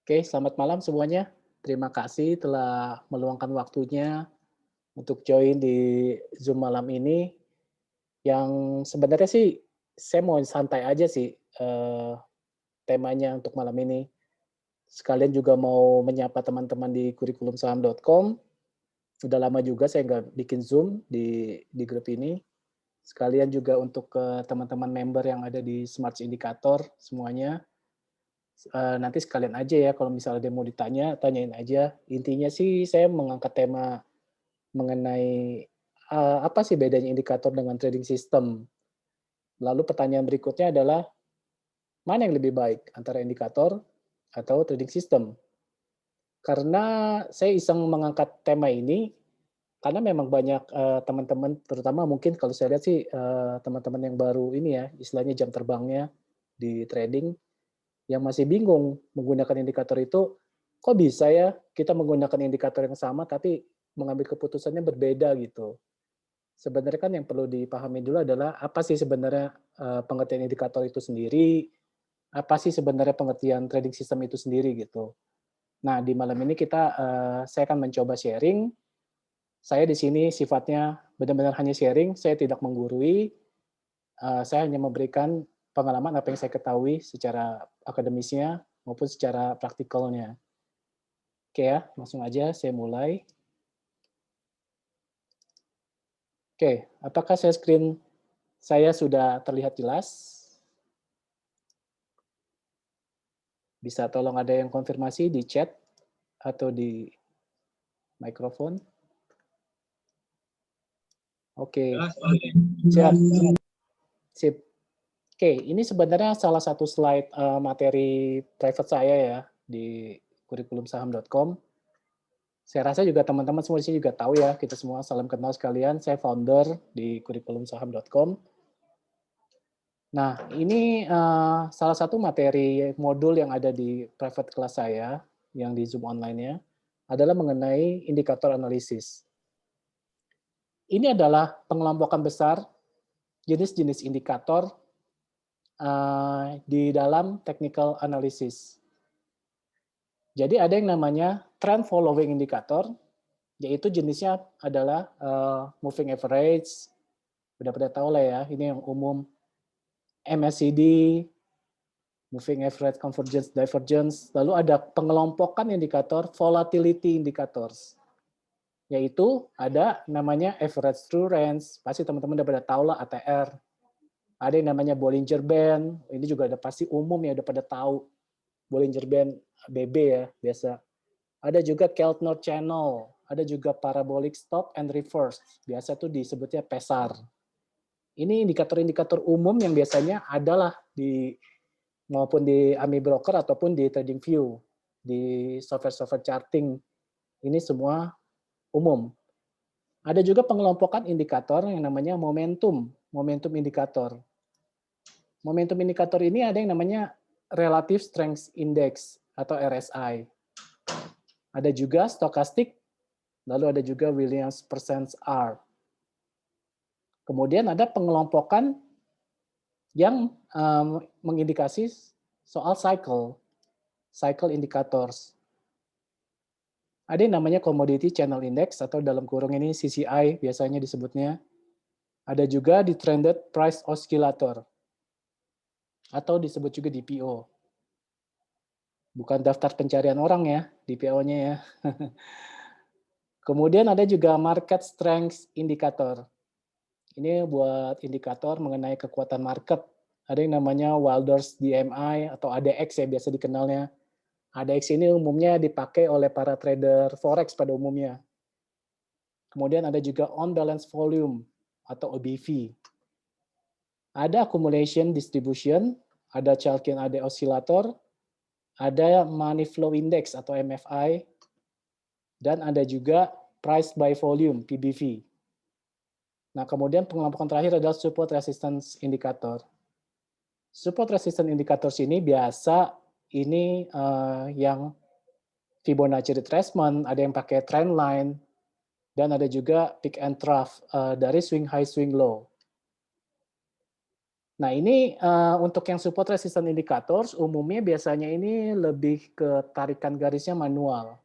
Oke, selamat malam semuanya. Terima kasih telah meluangkan waktunya untuk join di Zoom malam ini, yang sebenarnya sih saya mau santai aja sih, temanya untuk malam ini. Sekalian juga mau menyapa teman-teman di kurikulumsaham.com. Sudah lama juga saya nggak bikin Zoom di grup ini. Sekalian juga untuk ke teman-teman member yang ada di Smart Indikator semuanya. Nanti sekalian aja ya kalau misalnya ada yang mau ditanya, tanyain aja. Intinya sih saya mengangkat tema mengenai, apa sih bedanya indikator dengan trading system. Lalu pertanyaan berikutnya adalah, mana yang lebih baik antara indikator atau trading system? Karena saya iseng mengangkat tema ini, karena memang banyak, teman-teman terutama mungkin kalau saya lihat sih, teman-teman yang baru ini ya, istilahnya jam terbangnya di trading, yang masih bingung menggunakan indikator itu, kok bisa ya kita menggunakan indikator yang sama tapi mengambil keputusannya berbeda gitu. Sebenarnya kan yang perlu dipahami dulu adalah apa sih sebenarnya, pengertian indikator itu sendiri, apa sih sebenarnya pengertian trading system itu sendiri gitu. Nah di malam ini saya akan mencoba sharing, saya di sini sifatnya benar-benar hanya sharing, saya tidak menggurui, saya hanya memberikan pengalaman apa yang saya ketahui secara akademisnya maupun secara praktikalnya. Oke ya, langsung aja saya mulai. Oke, apakah screen saya sudah terlihat jelas? Bisa tolong ada yang konfirmasi di chat atau di mikrofon? Oke, Jelas, Pak. siap, sip. Oke, ini sebenarnya salah satu slide, materi private saya ya, di kurikulumsaham.com. Saya rasa juga teman-teman semua di sini juga tahu ya, kita semua salam kenal sekalian, saya founder di kurikulumsaham.com. Nah, ini, salah satu materi modul yang ada di private class saya, yang di Zoom online-nya, adalah mengenai indikator analisis. Ini adalah pengelompokan besar jenis-jenis indikator, di dalam technical analysis. Jadi ada yang namanya trend following indicator, yaitu jenisnya adalah, moving average, udah pada tahu lah ya, ini yang umum, MACD, moving average convergence divergence, lalu ada pengelompokan indikator volatility indicators, yaitu ada namanya average true range, pasti teman-teman udah pada tahu lah ATR. Ada yang namanya Bollinger Band, ini juga udah pasti umum ya, udah pada tahu. Bollinger Band BB ya, biasa. Ada juga Keltner Channel, ada juga Parabolic Stop and Reverse, biasa tuh disebutnya PESAR. Ini indikator-indikator umum yang biasanya adalah di maupun di AMI Broker ataupun di TradingView, di software-software charting. Ini semua umum. Ada juga pengelompokan indikator yang namanya momentum, momentum indikator. Momentum indikator ini ada yang namanya Relative Strength Index atau RSI. Ada juga stokastik, lalu ada juga Williams Percent R. Kemudian ada pengelompokan yang mengindikasi soal cycle indicators. Ada yang namanya Commodity Channel Index atau dalam kurung ini CCI biasanya disebutnya. Ada juga di Trended Price Oscillator atau disebut juga DPO. Bukan daftar pencarian orang ya, DPO-nya ya. Kemudian ada juga Market Strength Indicator. Ini buat indikator mengenai kekuatan market. Ada yang namanya Wilders DMI atau ADX ya biasa dikenalnya. ADX ini umumnya dipakai oleh para trader forex pada umumnya. Kemudian ada juga on balance volume atau OBV. Ada accumulation distribution, ada Chalkin AD oscillator, ada money flow index atau MFI, dan ada juga price by volume PBV. Nah, kemudian pengelompokan terakhir adalah support resistance indicator. Support resistance indicators ini biasa ini yang Fibonacci retracement, ada yang pakai trend line, dan ada juga peak and trough dari swing high, swing low. Nah, ini untuk yang support resistance indicators, umumnya biasanya ini lebih ke tarikan garisnya manual.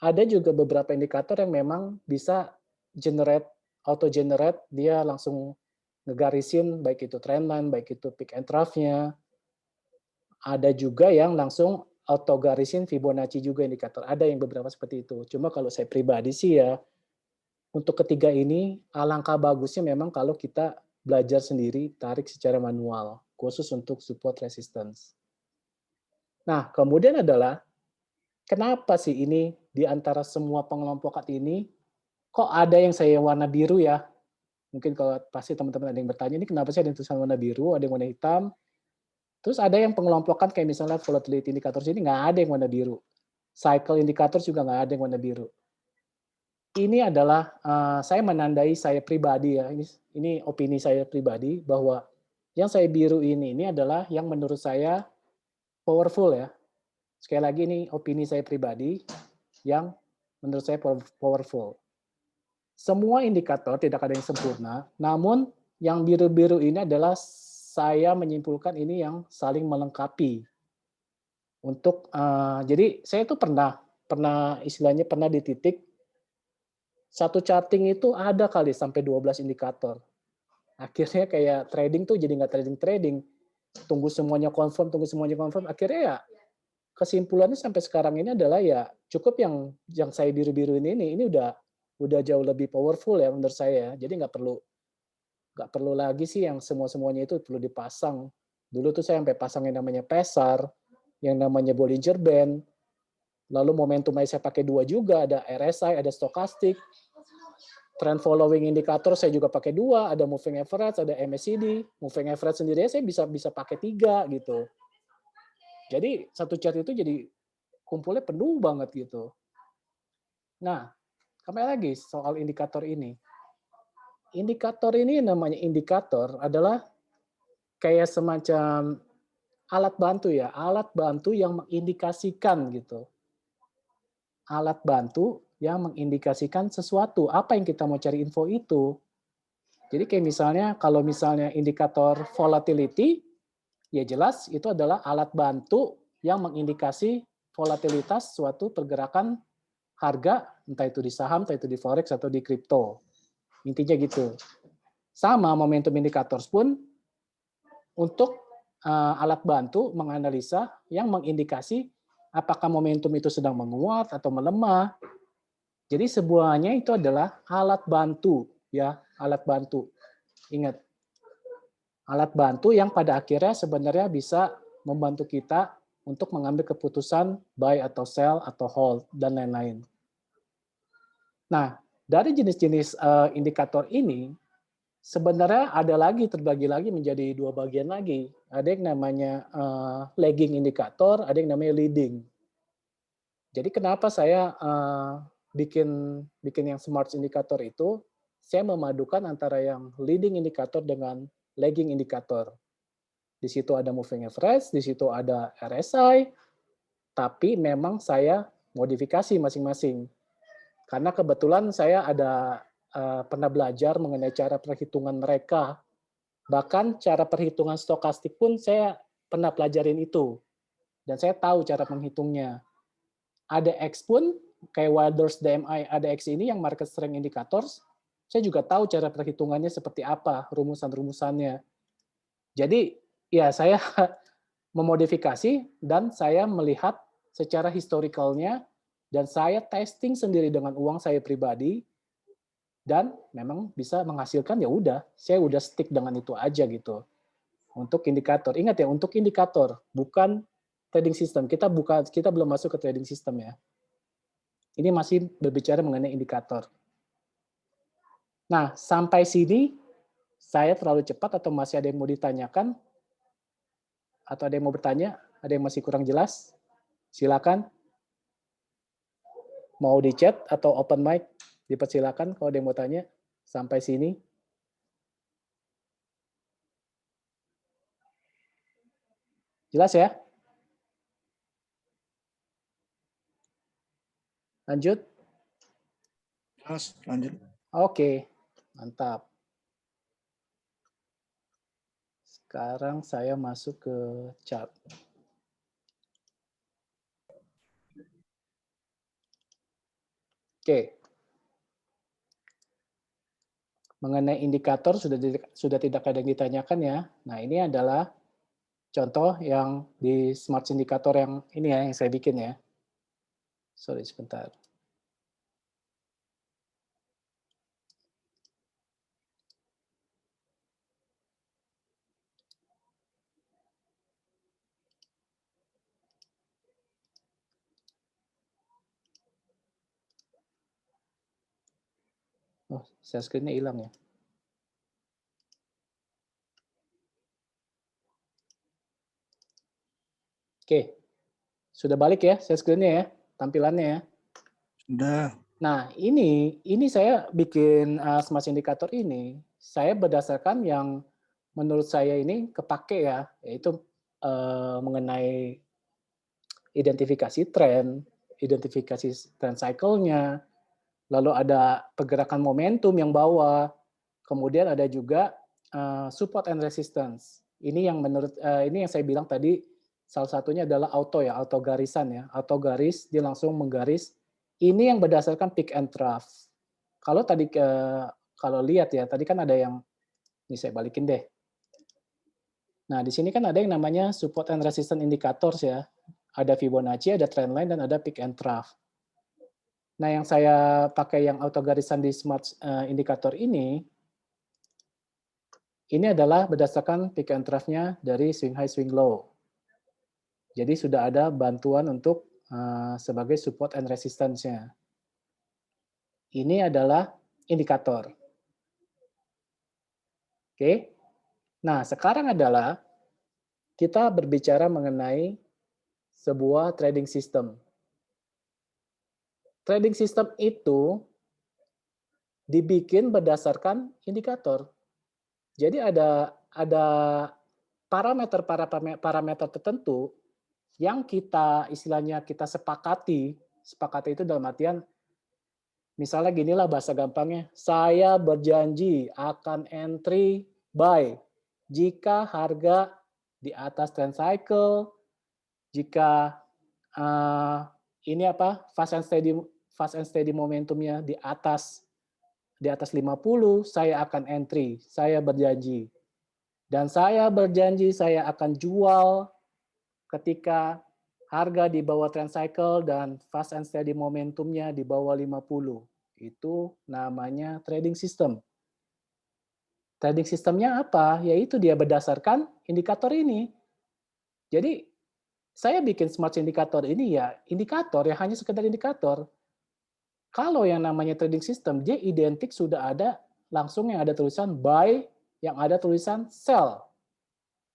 Ada juga beberapa indikator yang memang bisa generate, auto generate, dia langsung ngegarisin, baik itu trendline, baik itu peak and trough-nya. Ada juga yang langsung auto garisin Fibonacci juga indikator. Ada yang beberapa seperti itu. Cuma kalau saya pribadi sih ya, untuk ketiga ini, alangkah bagusnya memang kalau kita belajar sendiri, tarik secara manual, khusus untuk support resistance. Nah, kemudian adalah, kenapa sih ini di antara semua pengelompokan ini, kok ada yang saya warna biru ya? Mungkin kalau pasti teman-teman ada yang bertanya, ini kenapa sih ada yang tulisan warna biru, ada yang warna hitam, terus ada yang pengelompokan kayak misalnya volatility indicator ini nggak ada yang warna biru. Cycle indicator juga nggak ada yang warna biru. Ini adalah saya menandai saya pribadi ya, ini opini saya pribadi bahwa yang saya biru ini adalah yang menurut saya powerful ya. Sekali lagi ini opini saya pribadi yang menurut saya powerful. Semua indikator tidak ada yang sempurna, namun yang biru-biru ini adalah saya menyimpulkan ini yang saling melengkapi. Untuk jadi saya itu pernah istilahnya pernah di titik satu charting itu ada kali sampai 12 indikator. Akhirnya kayak trading tuh jadi nggak trading. Tunggu semuanya confirm. Akhirnya ya kesimpulannya sampai sekarang ini adalah ya cukup yang saya biru-biru ini udah jauh lebih powerful ya menurut saya. Jadi nggak perlu lagi sih yang semuanya itu perlu dipasang. Dulu tuh saya sampai pasang yang namanya PESAR, yang namanya Bollinger Band, lalu momentum saya pakai dua juga, ada RSI, ada stokastik, trend following indikator saya juga pakai dua, ada moving average, ada MACD. Moving average sendiri saya bisa pakai tiga gitu. Jadi satu chart itu jadi kumpulnya penuh banget gitu. Nah, kembali lagi soal indikator ini. Indikator ini namanya indikator adalah kayak semacam alat bantu ya, alat bantu yang mengindikasikan gitu. Alat bantu yang mengindikasikan sesuatu, apa yang kita mau cari info itu. Jadi kayak misalnya, kalau misalnya indikator volatility, ya jelas itu adalah alat bantu yang mengindikasi volatilitas suatu pergerakan harga, entah itu di saham, entah itu di forex, atau di kripto. Intinya gitu. Sama momentum indicators pun untuk alat bantu menganalisa yang mengindikasi apakah momentum itu sedang menguat atau melemah. Jadi semuanya itu adalah alat bantu, ya, alat bantu. Ingat, alat bantu yang pada akhirnya sebenarnya bisa membantu kita untuk mengambil keputusan buy atau sell atau hold dan lain-lain. Nah, dari jenis-jenis indikator ini sebenarnya ada lagi, terbagi lagi menjadi dua bagian lagi. Ada yang namanya lagging indikator, ada yang namanya leading. Jadi kenapa saya bikin yang smart indikator itu, saya memadukan antara yang leading indikator dengan lagging indikator. Di situ ada moving average, di situ ada RSI, tapi memang saya modifikasi masing-masing. Karena kebetulan saya ada pernah belajar mengenai cara perhitungan mereka. Bahkan cara perhitungan stokastik pun saya pernah pelajarin itu. Dan saya tahu cara menghitungnya. Ada X pun, kayak Wilders DMI, ada X ini yang market strength indicators, saya juga tahu cara perhitungannya seperti apa, rumusan-rumusannya. Jadi, ya saya memodifikasi dan saya melihat secara historicalnya dan saya testing sendiri dengan uang saya pribadi dan memang bisa menghasilkan, ya udah, saya udah stick dengan itu aja gitu. Untuk indikator. Ingat ya, untuk indikator, bukan trading system. Kita belum masuk ke trading system ya. Ini masih berbicara mengenai indikator. Nah, sampai sini saya terlalu cepat atau masih ada yang mau ditanyakan? Atau ada yang mau bertanya? Ada yang masih kurang jelas? Silakan. Mau di chat atau open mic? Dipersilakan kalau ada yang mau tanya. Sampai sini. Jelas ya? Lanjut? Jelas, lanjut. Oke, mantap. Sekarang saya masuk ke chart. Oke. Mengenai indikator sudah tidak ada yang ditanyakan ya. Nah, ini adalah contoh yang di Smart Indikator yang ini ya, yang saya bikin ya. Sorry, sebentar. Oh, share screen-nya hilang ya. Oke, sudah balik ya share screen-nya ya, tampilannya ya. Sudah. Nah, ini saya bikin Smart Indikator ini, saya berdasarkan yang menurut saya ini kepake ya, yaitu mengenai identifikasi tren, identifikasi trend cycle-nya, lalu ada pergerakan momentum yang bawah, kemudian ada juga support and resistance. Ini yang menurut ini yang saya bilang tadi salah satunya adalah auto ya, auto garisan ya, auto garis dia langsung menggaris. Ini yang berdasarkan peak and trough. Kalau tadi kalau lihat ya, tadi kan ada yang ini saya balikin deh. Nah, di sini kan ada yang namanya support and resistance indicators ya. Ada Fibonacci, ada trendline dan ada peak and trough. Nah, yang saya pakai yang auto garisan di Smart Indikator ini adalah berdasarkan peak and trough-nya dari swing high, swing low. Jadi sudah ada bantuan untuk sebagai support and resistance-nya. Ini adalah indikator. Oke. Nah, sekarang adalah kita berbicara mengenai sebuah trading system. Trading system itu dibikin berdasarkan indikator. Jadi ada parameter tertentu yang kita istilahnya kita sepakati itu dalam artian misalnya ginilah bahasa gampangnya, saya berjanji akan entry buy jika harga di atas trend cycle, jika ini apa fast and steady momentumnya di atas 50, saya akan entry, saya berjanji. Dan saya berjanji saya akan jual ketika harga di bawah trend cycle dan fast and steady momentumnya di bawah 50. Itu namanya trading system. Trading systemnya apa? Yaitu dia berdasarkan indikator ini. Jadi saya bikin smart indikator ini ya indikator ya hanya sekedar indikator. Kalau yang namanya trading system, dia identik sudah ada langsung yang ada tulisan buy, yang ada tulisan sell.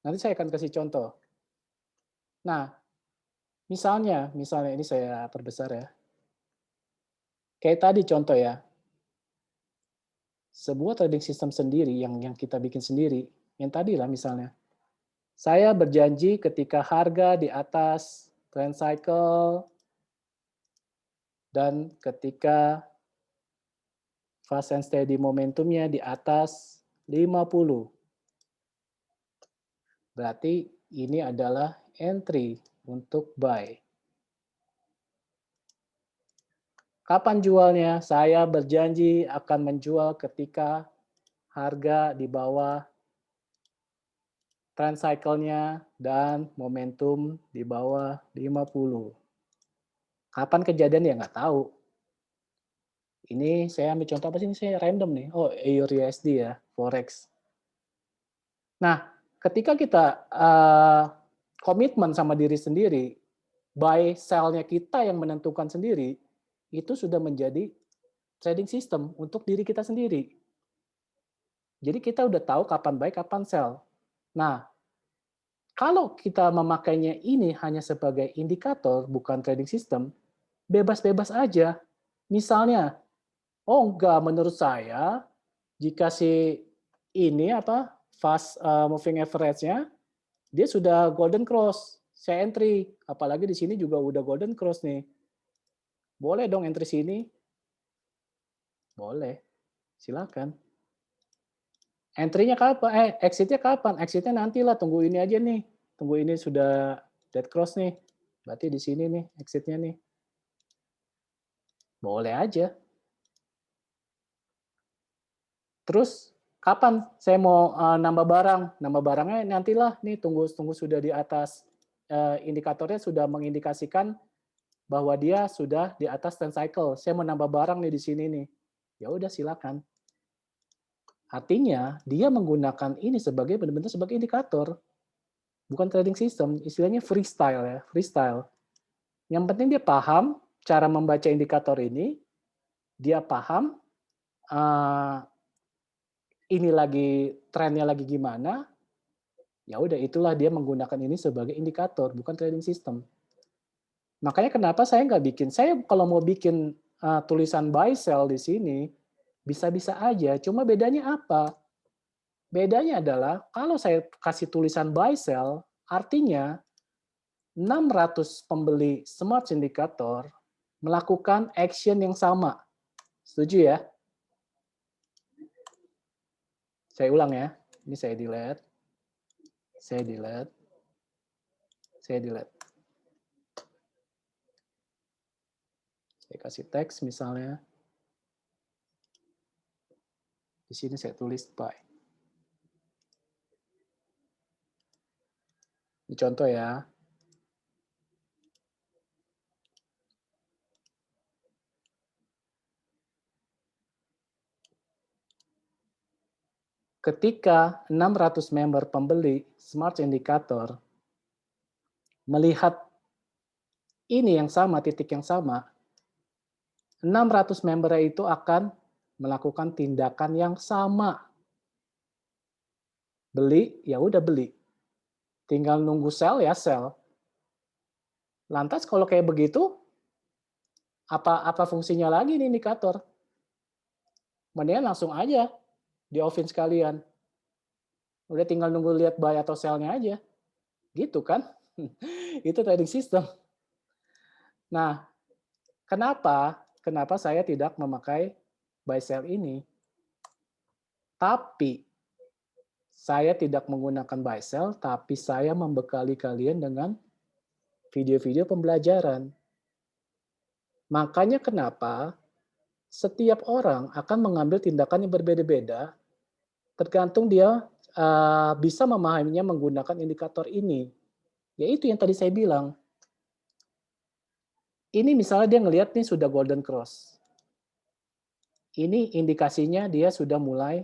Nanti saya akan kasih contoh. Nah, misalnya ini saya perbesar ya. Kayak tadi contoh ya. Sebuah trading system sendiri yang kita bikin sendiri, yang tadi lah misalnya. Saya berjanji ketika harga di atas trend cycle dan ketika fast and steady momentumnya di atas 50. Berarti ini adalah entry untuk buy. Kapan jualnya? Saya berjanji akan menjual ketika harga di bawah trend cycle-nya dan momentum di bawah 50. Kapan kejadian ya nggak tahu. Ini saya ambil contoh apa sih? Ini saya random nih. Oh, EURUSD ya, Forex. Nah, ketika kita komitmen sama diri sendiri, buy sell-nya kita yang menentukan sendiri, itu sudah menjadi trading system untuk diri kita sendiri. Jadi kita udah tahu kapan buy, kapan sell. Nah, kalau kita memakainya ini hanya sebagai indikator, bukan trading system, bebas-bebas aja. Misalnya, oh enggak, menurut saya, jika si ini apa fast moving average-nya, dia sudah golden cross, saya entry. Apalagi di sini juga udah golden cross nih. Boleh dong entry sini? Boleh, silakan. Entry-nya kapan? Exit-nya kapan? Exit-nya nantilah, tunggu ini aja nih. Tunggu ini sudah dead cross nih. Berarti di sini nih exit-nya nih. Boleh aja. Terus kapan saya mau nambah barang? Nambah barangnya nantilah nih, tunggu sudah di atas indikatornya sudah mengindikasikan bahwa dia sudah di atas 10 cycle. Saya mau nambah barang nih di sini nih. Ya udah silakan. Artinya dia menggunakan ini sebagai benar-benar sebagai indikator, bukan trading system, istilahnya freestyle ya, freestyle. Yang penting dia paham cara membaca indikator ini, dia paham ini lagi trennya lagi gimana, ya udah itulah dia menggunakan ini sebagai indikator, bukan trading system. Makanya kenapa saya nggak bikin, saya kalau mau bikin tulisan buy sell di sini, bisa-bisa aja, cuma bedanya apa? Bedanya adalah kalau saya kasih tulisan buy sell, artinya 600 pembeli smart indikator melakukan action yang sama. Setuju ya? Saya ulang ya. Ini saya delete. Saya delete. Saya delete. Saya kasih teks misalnya. Di sini saya tulis buy. Ini contoh ya. Ketika 600 member pembeli smart indikator melihat ini yang sama, titik yang sama, 600 member itu akan melakukan tindakan yang sama. Beli, ya udah beli. Tinggal nunggu sell ya sell. Lantas kalau kayak begitu, apa fungsinya lagi nih indikator? Mendingan langsung aja di off-in sekalian. Udah tinggal nunggu lihat buy atau sell-nya aja. Gitu kan? Itu trading system. Nah, kenapa saya tidak memakai buy sell ini? Tapi saya tidak menggunakan buy sell, tapi saya membekali kalian dengan video-video pembelajaran. Makanya kenapa setiap orang akan mengambil tindakan yang berbeda-beda, tergantung dia bisa memahaminya menggunakan indikator ini. Yaitu yang tadi saya bilang. Ini misalnya dia ngelihat nih sudah golden cross. Ini indikasinya dia sudah mulai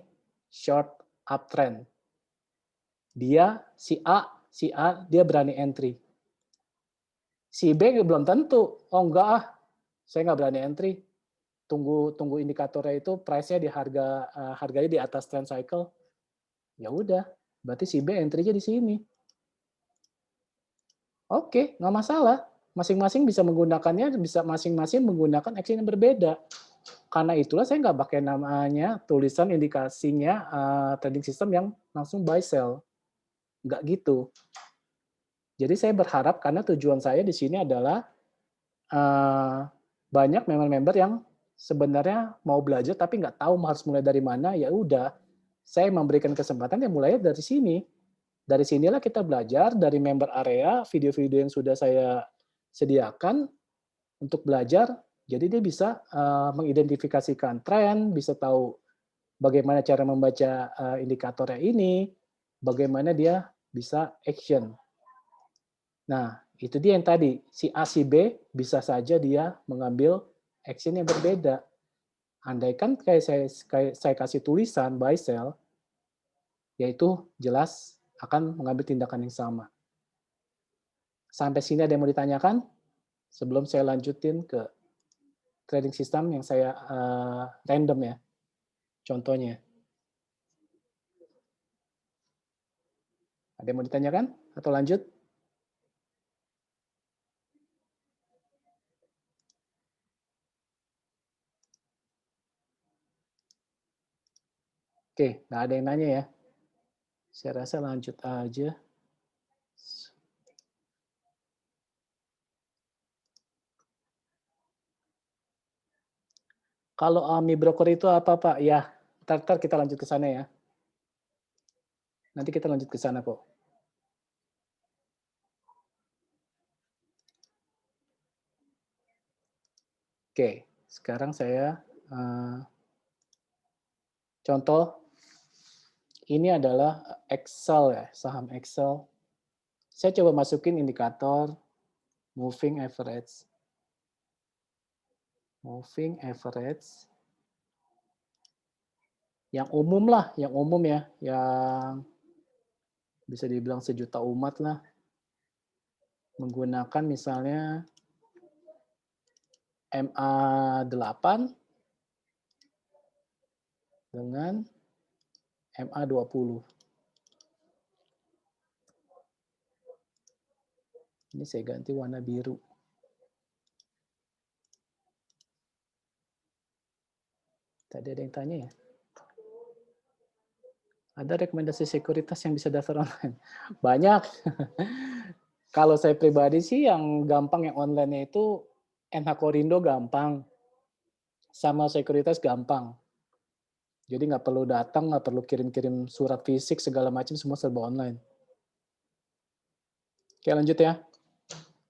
short uptrend. Si A dia berani entry. Si B belum tentu. Oh enggak ah, saya nggak berani entry. Tunggu indikatornya itu price-nya di harganya di atas trend cycle. Ya udah, berarti si B entry-nya di sini. Oke, nggak masalah. Masing-masing bisa menggunakannya, bisa masing-masing menggunakan action yang berbeda. Karena itulah saya nggak pakai namanya tulisan indikasinya trading system yang langsung buy sell. Nggak gitu. Jadi saya berharap karena tujuan saya di sini adalah banyak member-member yang sebenarnya mau belajar tapi nggak tahu harus mulai dari mana, ya udah saya memberikan kesempatan yang mulai dari sini. Dari sinilah kita belajar dari member area, video-video yang sudah saya sediakan untuk belajar. Jadi dia bisa mengidentifikasikan tren, bisa tahu bagaimana cara membaca indikatornya ini, bagaimana dia bisa action. Nah, itu dia yang tadi, si A, si B bisa saja dia mengambil action yang berbeda. Andaikan kayak saya kasih tulisan buy sell, yaitu jelas akan mengambil tindakan yang sama. Sampai sini ada yang mau ditanyakan? Sebelum saya lanjutin ke trading system yang saya random ya, contohnya. Ada yang mau ditanyakan atau lanjut? Oke, nggak ada yang nanya ya. Saya rasa lanjut aja. Kalau AMI broker itu apa Pak? Ya, ntar kita lanjut ke sana ya. Nanti kita lanjut ke sana kok. Oke, sekarang saya contoh ini adalah Excel ya, saham Excel. Saya coba masukin indikator moving average. Moving average. Yang umum lah, yang umum ya, yang bisa dibilang sejuta umat lah. Menggunakan misalnya MA8 dengan MA20. Ini saya ganti warna biru. Tadi ada yang tanya ya? Ada rekomendasi sekuritas yang bisa daftar online? Banyak. Kalau saya pribadi sih yang gampang yang online itu NH Korindo gampang. Sama sekuritas gampang. Jadi nggak perlu datang, nggak perlu kirim-kirim surat fisik, segala macam, semua serba online. Oke, lanjut ya.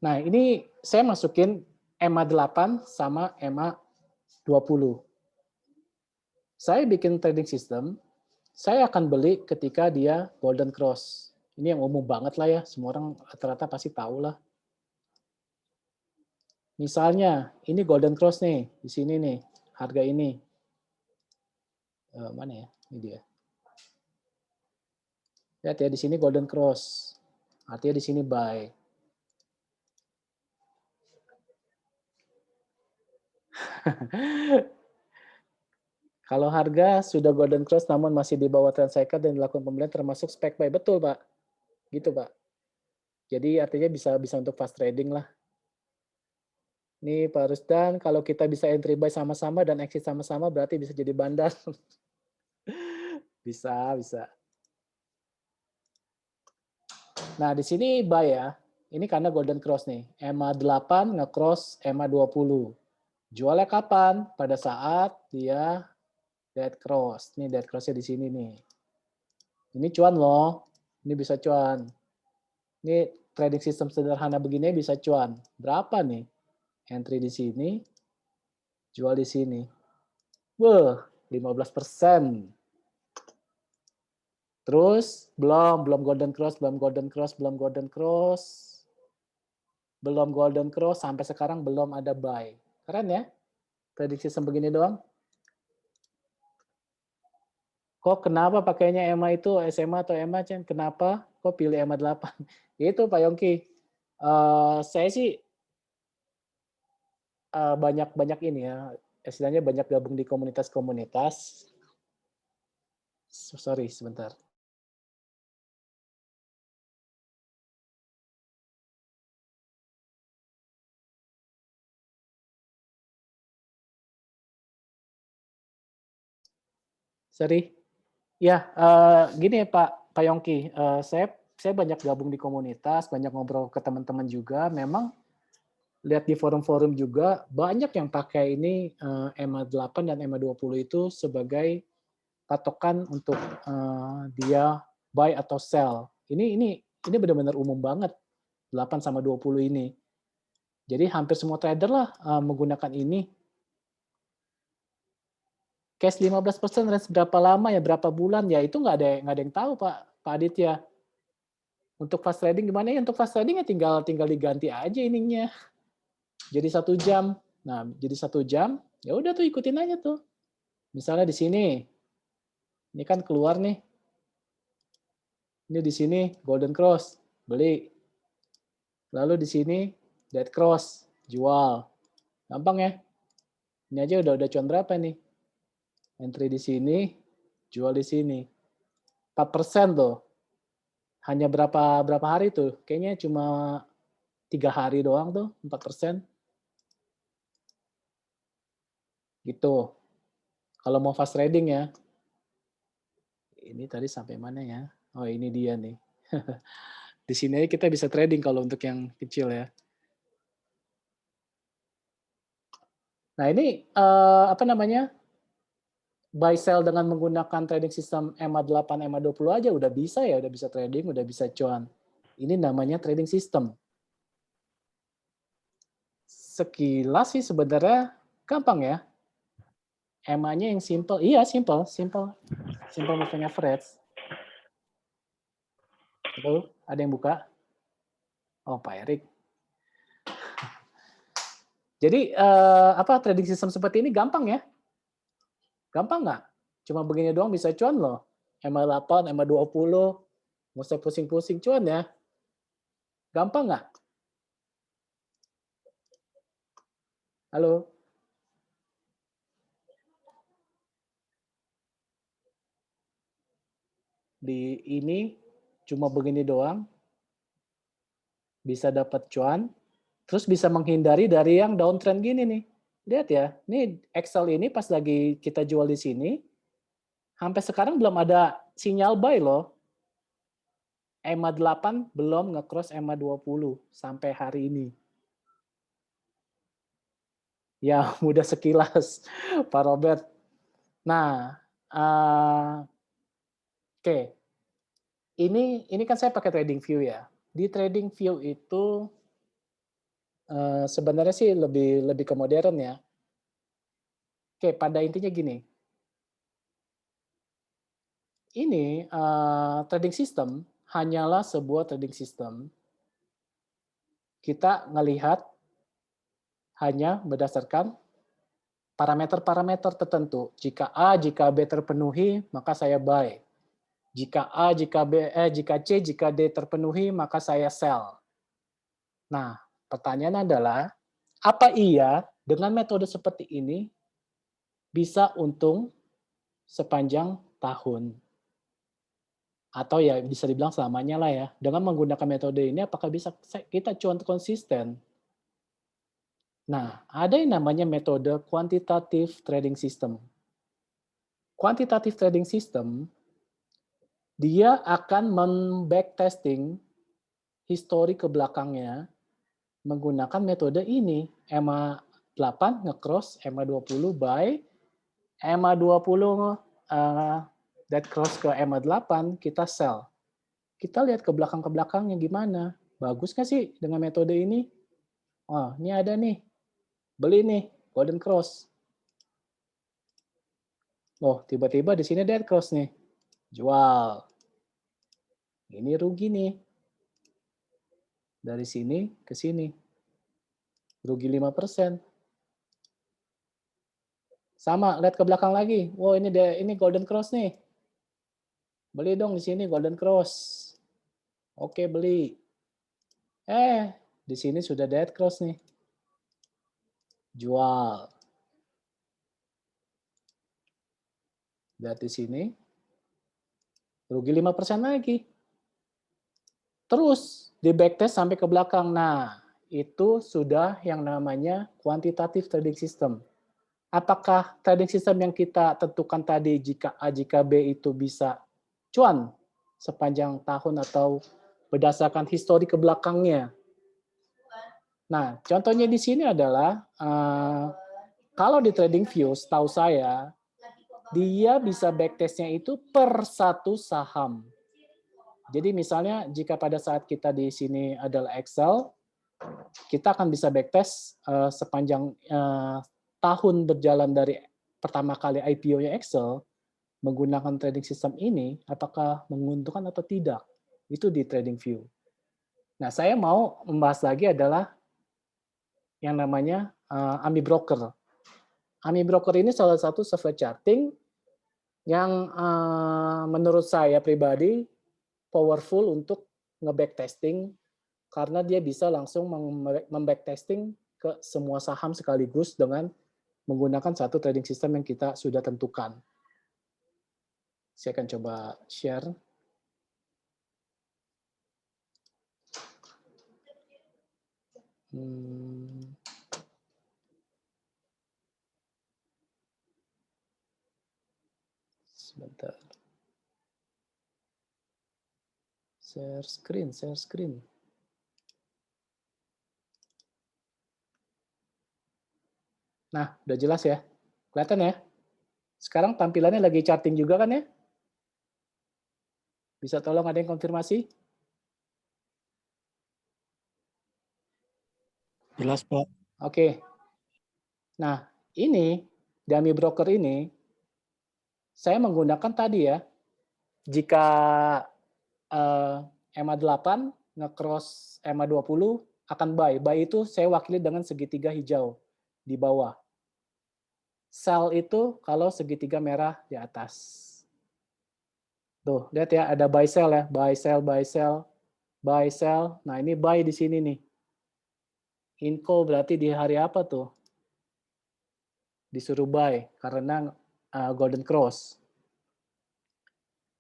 Nah, ini saya masukin MA8 sama MA20. Saya bikin trading system, saya akan beli ketika dia golden cross. Ini yang umum banget lah ya, semua orang rata-rata pasti tahu lah. Misalnya, ini golden cross nih, di sini nih, harga ini. Mana ya? Ini dia. Lihat ya, di sini golden cross. Artinya di sini buy. Kalau harga sudah golden cross namun masih di bawah trend cycle dan dilakukan pembelian termasuk spec buy. Betul, Pak. Gitu, Pak. Jadi artinya bisa untuk fast trading lah. Nih Pak Rusdan, kalau kita bisa entry buy sama-sama dan exit sama-sama berarti bisa jadi bandar. Bisa. Nah, di sini buy ya. Ini karena golden cross nih. MA8 nge-cross MA20. Jualnya kapan? Pada saat dia dead cross. Nih dead cross-nya di sini nih. Ini cuan loh. Ini bisa cuan. Ini trading system sederhana begini bisa cuan. Berapa nih? Entry di sini, jual di sini. Wah, 15%. Terus belum golden cross, belum golden cross, sampai sekarang belum ada buy. Keren ya? Trading system begini doang. Kok kenapa pakainya EMA itu SMA atau EMA, Chen? Kenapa? Kok pilih EMA 8? Itu Pak Yongki. Saya sih banyak ini ya, istilahnya banyak gabung di komunitas-komunitas. Sorry, sebentar. Sorry. Ya, gini ya Pak Yongki, saya banyak gabung di komunitas, banyak ngobrol ke teman-teman juga. Memang lihat di forum-forum juga banyak yang pakai ini MA8 dan MA20 itu sebagai patokan untuk dia buy atau sell. Ini benar-benar umum banget 8 sama 20 ini. Jadi hampir semua trader lah menggunakan ini. Cash 15% range berapa lama ya, berapa bulan ya, itu nggak ada yang tahu Pak Aditya. Untuk fast trading gimana ya? Untuk fast trading ya tinggal diganti aja ininya. Jadi 1 jam. Nah, jadi 1 jam, ya udah tuh ikutin aja tuh. Misalnya di sini, ini kan keluar nih. Ini di sini golden cross, beli. Lalu di sini dead cross, jual. Gampang ya? Ini aja udah cuan berapa nih? Entry di sini, jual di sini. 4% tuh. Hanya berapa hari tuh? Kayaknya cuma 3 hari doang tuh, 4%. Gitu. Kalau mau fast trading ya. Ini tadi sampai mana ya? Oh, ini dia nih. Di sini aja kita bisa trading kalau untuk yang kecil ya. Nah, ini apa namanya? buy sell dengan menggunakan trading system EMA 8, EMA 20 aja udah bisa ya, udah bisa trading, udah bisa cuan. Ini namanya trading system. Sekilas sih sebenarnya gampang ya. EMA-nya yang simple. Iya, simple moving average. Halo, ada yang buka? Oh, Pak Erik. Jadi trading system seperti ini gampang ya? Gampang nggak? Cuma begini doang bisa cuan loh. EMA 8, EMA 20, nggak usah pusing-pusing cuan ya. Gampang nggak? Halo? Di ini cuma begini doang, bisa dapat cuan, terus bisa menghindari dari yang downtrend gini nih. Lihat ya, ini Excel ini pas lagi kita jual di sini, sampai sekarang belum ada sinyal buy loh. EMA 8 belum nge-cross EMA 20 sampai hari ini. Ya, mudah sekilas, Pak Robert. Nah, oke. Ini kan saya pakai Trading View ya. Di Trading View itu sebenarnya sih lebih ke modern ya. Oke, pada intinya gini. Ini trading system hanyalah sebuah trading system. Kita ngelihat hanya berdasarkan parameter-parameter tertentu. Jika A, jika B terpenuhi, maka saya buy. Jika A, jika B, jika C, jika D terpenuhi, maka saya sell. Nah, pertanyaan adalah, apa iya dengan metode seperti ini bisa untung sepanjang tahun? Atau ya bisa dibilang selamanya lah ya. Dengan menggunakan metode ini, apakah bisa kita cuan konsisten? Nah, ada yang namanya metode quantitative trading system. Quantitative trading system, dia akan men-backtesting histori ke belakangnya menggunakan metode ini. EMA 8 nge-cross, EMA 20 buy, EMA 20 that cross ke EMA 8, kita sell. Kita lihat ke belakangnya gimana. Bagus nggak sih dengan metode ini? Oh, ini ada nih. Beli nih, golden cross. Oh, tiba-tiba di sini dead cross nih. Jual. Ini rugi nih. Dari sini ke sini. Rugi 5%. Sama, lihat ke belakang lagi. Wow, ini golden cross nih. Beli dong di sini golden cross. Oke, beli. Di sini sudah dead cross nih. Jual. Lihat di sini. Rugi 5% lagi. Terus di backtest sampai ke belakang. Nah, itu sudah yang namanya quantitative trading system. Apakah trading system yang kita tentukan tadi jika A, jika B itu bisa cuan sepanjang tahun atau berdasarkan histori ke belakangnya? Nah, contohnya di sini adalah kalau di TradingView, setahu saya, dia bisa backtestnya itu per satu saham. Jadi misalnya jika pada saat kita di sini adalah Excel, kita akan bisa backtest sepanjang tahun berjalan dari pertama kali IPO-nya Excel menggunakan trading system ini, apakah menguntungkan atau tidak. Itu di TradingView. Nah, saya mau membahas lagi adalah yang namanya AMI Broker. AMI Broker ini salah satu software charting yang menurut saya pribadi powerful untuk nge-backtesting karena dia bisa langsung mem-backtesting ke semua saham sekaligus dengan menggunakan satu trading system yang kita sudah tentukan. Saya akan coba share. Sebentar. Share screen. Nah, udah jelas ya? Kelihatan ya? Sekarang tampilannya lagi charting juga kan ya? Bisa tolong ada yang konfirmasi? Jelas, Pak. Oke. Nah, ini dummy broker ini saya menggunakan tadi ya, jika EMA 8 nge-cross EMA 20 akan buy. Buy itu saya wakili dengan segitiga hijau di bawah. Sell itu kalau segitiga merah di atas. Tuh, lihat ya, ada buy sell ya, buy sell, buy sell, buy sell. Nah, ini buy di sini nih. Info berarti di hari apa tuh? Disuruh buy karena golden cross.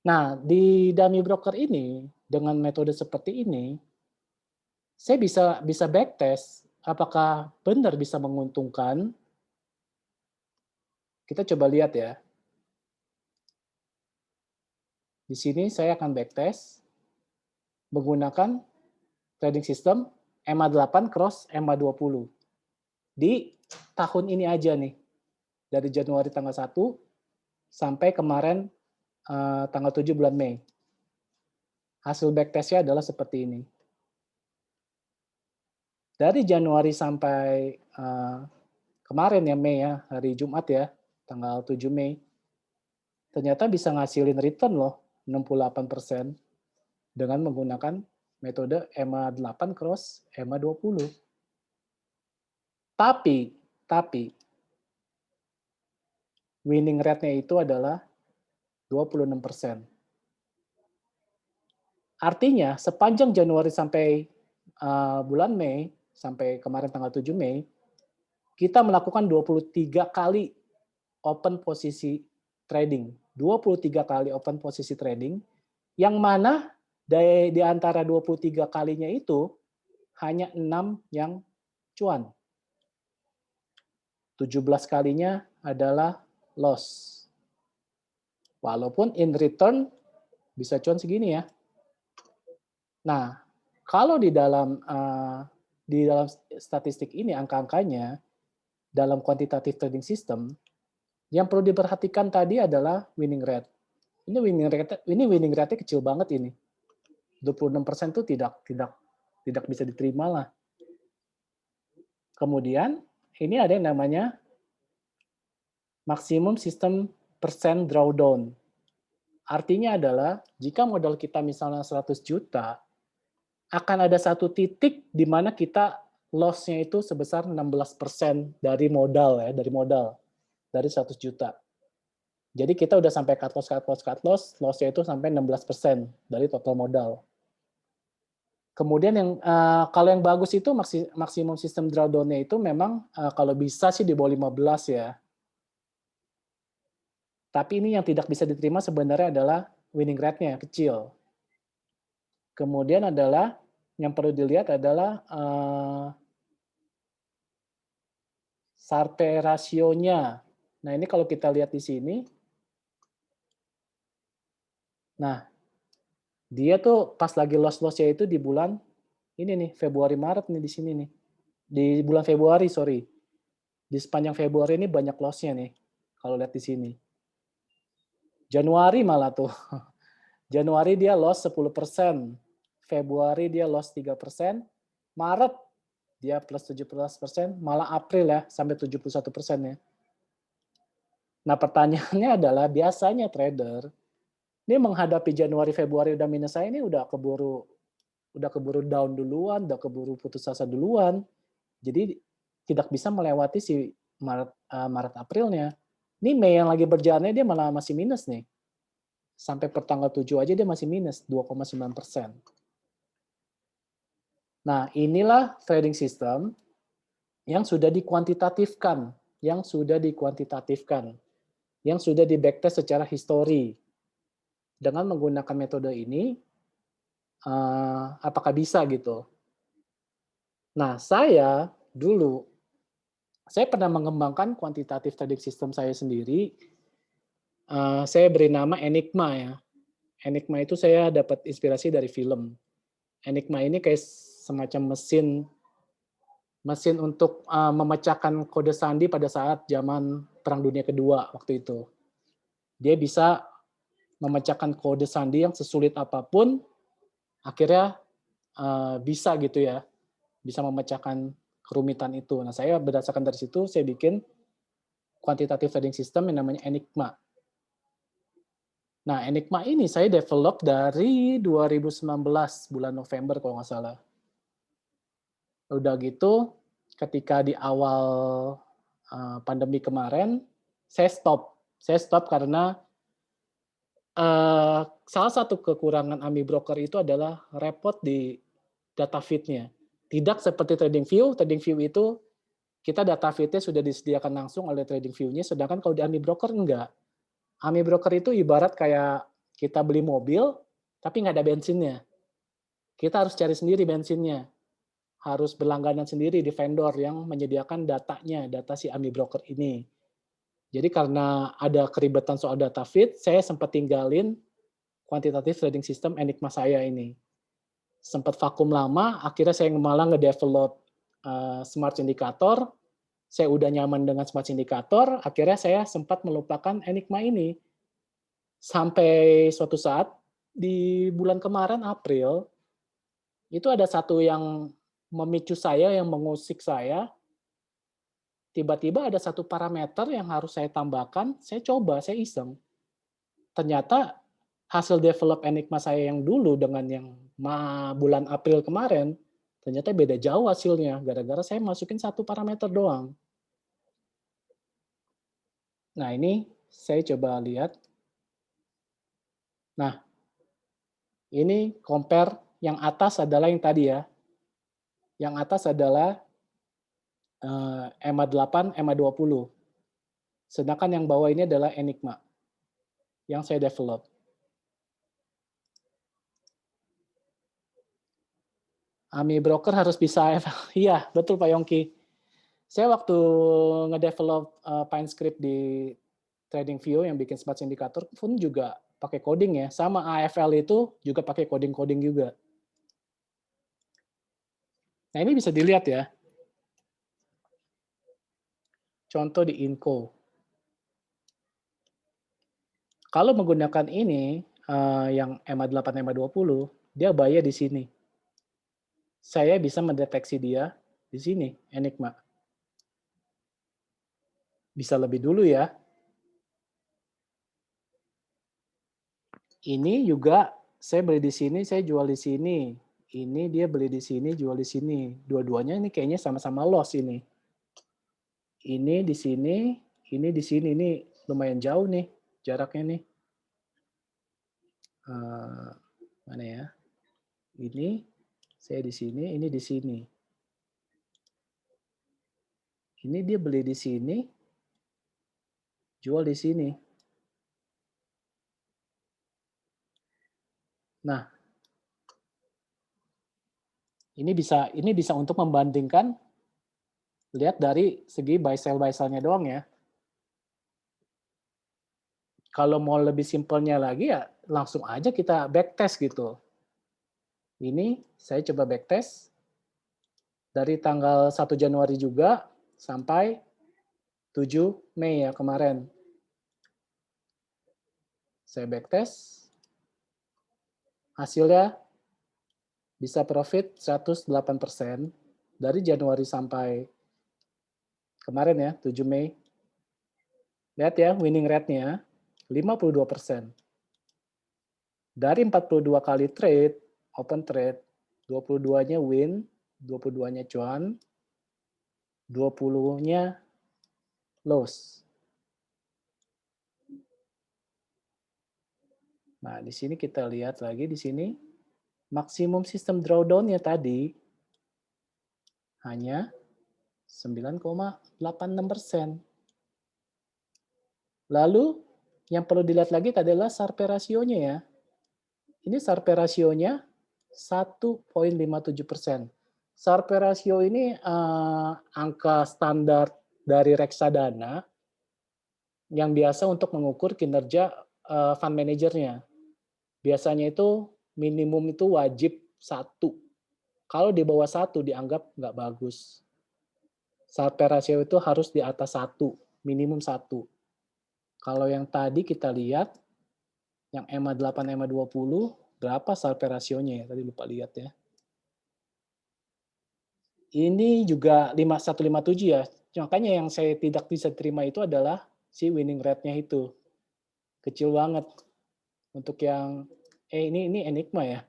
Nah, di dummy broker ini dengan metode seperti ini, saya bisa backtest apakah benar bisa menguntungkan. Kita coba lihat ya. Di sini saya akan backtest menggunakan trading system EMA 8 cross EMA 20. Di tahun ini aja nih. Dari Januari tanggal 1 sampai kemarin tanggal 7 bulan Mei. Hasil backtestnya adalah seperti ini. Dari Januari sampai kemarin ya Mei ya, hari Jumat ya, tanggal 7 Mei, ternyata bisa ngasilin return loh 68% dengan menggunakan metode EMA 8 cross EMA 20. Tapi winning rate-nya itu adalah 26%. Artinya sepanjang Januari sampai bulan Mei, sampai kemarin tanggal 7 Mei, kita melakukan 23 kali open posisi trading. 23 kali open posisi trading, yang mana di antara 23 kalinya itu, hanya 6 yang cuan. 17 kalinya adalah loss. Walaupun in return bisa cuan segini ya. Nah, kalau di dalam statistik ini angka-angkanya dalam quantitative trading system, yang perlu diperhatikan tadi adalah winning rate. Ini winning rate-nya kecil banget ini. 26% itu tidak bisa diterima lah. Kemudian ini ada yang namanya maximum system percent drawdown. Artinya adalah jika modal kita misalnya 100 juta, akan ada satu titik di mana kita loss-nya itu sebesar 16% dari modal ya, dari 100 juta. Jadi kita udah sampai cut loss, loss-nya itu sampai 16% dari total modal. Kemudian yang kalau yang bagus itu maksimum sistem drawdown-nya itu memang kalau bisa sih di bawah 15 ya. Tapi ini yang tidak bisa diterima sebenarnya adalah winning rate-nya kecil. Kemudian adalah yang perlu dilihat adalah Sharpe rasionya. Nah, ini kalau kita lihat di sini. Nah, dia tuh pas lagi loss-loss-nya itu di bulan ini nih, Februari Maret nih di sini nih. Di bulan Februari, sorry. Di sepanjang Februari ini banyak loss-nya nih. Kalau lihat di sini. Januari malah tuh. Januari dia loss 10%. Februari dia loss 3%. Maret dia plus 17%. Malah April ya, sampai 71% ya. Nah, pertanyaannya adalah biasanya trader ini menghadapi Januari Februari udah minus saya ini udah keburu down duluan, udah keburu putus asa duluan. Jadi tidak bisa melewati si Maret Aprilnya. Ini Mei yang lagi berjalannya dia malah masih minus nih. Sampai per tanggal 7 aja dia masih minus 2,9%. Nah, inilah trading system yang sudah dikuantitatifkan, yang sudah di backtest secara histori. Dengan menggunakan metode ini, apakah bisa gitu? Nah, saya pernah mengembangkan quantitative trading system saya sendiri. Saya beri nama Enigma ya. Enigma itu saya dapat inspirasi dari film. Enigma ini kayak semacam mesin untuk memecahkan kode sandi pada saat zaman Perang Dunia Kedua waktu itu. Dia bisa memecahkan kode sandi yang sesulit apapun, akhirnya bisa gitu ya, bisa memecahkan kerumitan itu. Nah, saya berdasarkan dari situ, saya bikin quantitative trading system yang namanya Enigma. Nah, Enigma ini saya develop dari 2019, bulan November kalau nggak salah. Udah gitu, ketika di awal pandemi kemarin, saya stop. Saya stop karena salah satu kekurangan AMI Broker itu adalah repot di data feed-nya. Tidak seperti TradingView itu kita data feed-nya sudah disediakan langsung oleh TradingView-nya, sedangkan kalau di AMI Broker enggak. AMI Broker itu ibarat kayak kita beli mobil, tapi nggak ada bensinnya. Kita harus cari sendiri bensinnya. Harus berlangganan sendiri di vendor yang menyediakan datanya, data si AMI Broker ini. Jadi karena ada keribetan soal data feed, saya sempat tinggalin quantitative trading system Enigma saya ini. Sempat vakum lama, akhirnya saya malah nge-develop Smart Indicator. Saya udah nyaman dengan Smart Indicator, akhirnya saya sempat melupakan Enigma ini. Sampai suatu saat, di bulan kemarin, April, itu ada satu yang memicu saya, yang mengusik saya. Tiba-tiba ada satu parameter yang harus saya tambahkan, saya coba, saya iseng. Ternyata hasil develop Enigma saya yang dulu dengan yang bulan April kemarin, ternyata beda jauh hasilnya, gara-gara saya masukin satu parameter doang. Nah, ini saya coba lihat. Nah, ini compare yang atas adalah yang tadi ya. Yang atas adalah EMA 8, EMA 20. Sedangkan yang bawah ini adalah Enigma yang saya develop. AMI Broker harus bisa, iya betul Pak Yongki. Saya waktu ngedevelop PineScript di TradingView yang bikin Smart Indicator pun juga pakai coding ya. Sama AFL itu juga pakai coding-coding juga. Nah, ini bisa dilihat ya. Contoh di Inco. Kalau menggunakan ini, yang EMA 8, EMA 20, dia buy di sini. Saya bisa mendeteksi dia di sini, Enigma. Bisa lebih dulu ya. Ini juga saya beli di sini, saya jual di sini. Ini dia beli di sini, jual di sini. Dua-duanya ini kayaknya sama-sama loss ini. Ini di sini, ini di sini. Ini lumayan jauh nih jaraknya nih. Mana ya? Ini saya di sini, ini di sini. Ini dia beli di sini, jual di sini. Nah, ini bisa untuk membandingkan, lihat dari segi buy sell-nya doang ya. Kalau mau lebih simpelnya lagi ya langsung aja kita backtest gitu. Ini saya coba backtest dari tanggal 1 Januari juga sampai 7 Mei ya kemarin. Saya backtest, hasilnya bisa profit 108% dari Januari sampai kemarin ya, 7 Mei. Lihat ya, winning rate-nya 52%. Dari 42 kali trade, open trade, 22-nya win, 22-nya cuan, 20-nya loss. Nah, di sini kita lihat lagi di sini maksimum sistem drawdown-nya tadi hanya 9,86%. Lalu yang perlu dilihat lagi adalah Sharpe ratio-nya ya. Ini Sharpe ratio-nya 1,57%. Sharpe ratio ini angka standar dari reksadana yang biasa untuk mengukur kinerja fund manajernya. Biasanya itu minimum itu wajib 1. Kalau di bawah 1 dianggap nggak bagus. Sharpe ratio itu harus di atas 1, minimum 1. Kalau yang tadi kita lihat, yang EMA 8, EMA 20, berapa Sharpe rasionya ya? Tadi lupa lihat ya. Ini juga 5157 ya. Makanya yang saya tidak bisa terima itu adalah si winning rate-nya itu. Kecil banget. Untuk yang, ini Enigma ya.